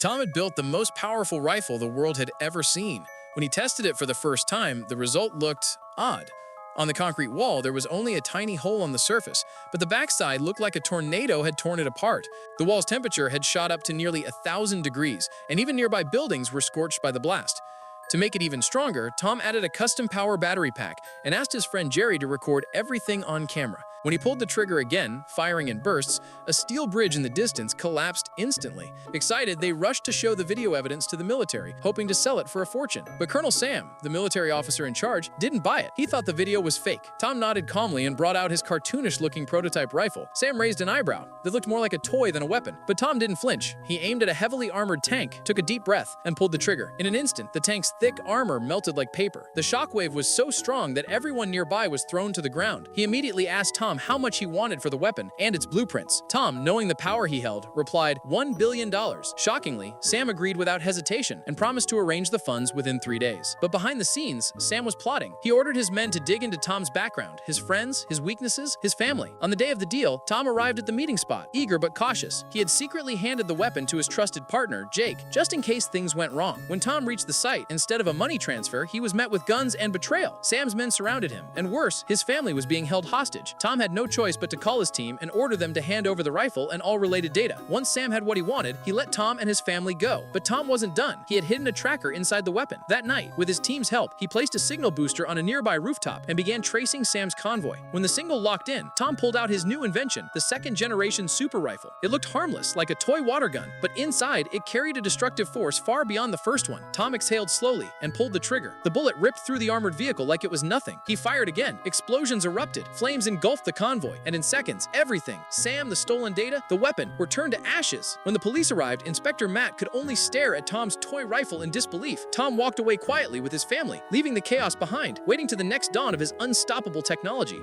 Tom had built the most powerful rifle the world had ever seen. When he tested it for the first time, the result looked odd. On the concrete wall, there was only a tiny hole on the surface, but the backside looked like a tornado had torn it apart. The wall's temperature had shot up to nearly 1,000 degrees, and even nearby buildings were scorched by the blast. To make it even stronger, Tom added a custom power battery pack and asked his friend Jerry to record everything on camera. When he pulled the trigger again, firing in bursts, a steel bridge in the distance collapsed instantly. Excited, they rushed to show the video evidence to the military, hoping to sell it for a fortune. But Colonel Sam, the military officer in charge, didn't buy it. He thought the video was fake. Tom nodded calmly and brought out his cartoonish-looking prototype rifle. Sam raised an eyebrow that looked more like a toy than a weapon. But Tom didn't flinch. He aimed at a heavily armored tank, took a deep breath, and pulled the trigger. In an instant, the tank's thick armor melted like paper. The shockwave was so strong that everyone nearby was thrown to the ground. He immediately asked Tom how much he wanted for the weapon and its blueprints. Tom, knowing the power he held, replied, $1 billion. Shockingly, Sam agreed without hesitation and promised to arrange the funds within 3 days. But behind the scenes, Sam was plotting. He ordered his men to dig into Tom's background, his friends, his weaknesses, his family. On the day of the deal, Tom arrived at the meeting spot, eager but cautious. He had secretly handed the weapon to his trusted partner, Jake, just in case things went wrong. When Tom reached the site, instead of a money transfer, he was met with guns and betrayal. Sam's men surrounded him, and worse, his family was being held hostage. Tom had no choice but to call his team and order them to hand over the rifle and all related data. Once Sam had what he wanted, he let Tom and his family go. But Tom wasn't done. He had hidden a tracker inside the weapon. That night, with his team's help, he placed a signal booster on a nearby rooftop and began tracing Sam's convoy. When the signal locked in, Tom pulled out his new invention, the second-generation super rifle. It looked harmless, like a toy water gun, but inside, it carried a destructive force far beyond the first one. Tom exhaled slowly and pulled the trigger. The bullet ripped through the armored vehicle like it was nothing. He fired again. Explosions erupted. Flames engulfed the convoy, and in seconds, everything, Sam, the stolen data, the weapon, were turned to ashes. When the police arrived, Inspector Matt could only stare at Tom's toy rifle in disbelief. Tom walked away quietly with his family, leaving the chaos behind, waiting to the next dawn of his unstoppable technology.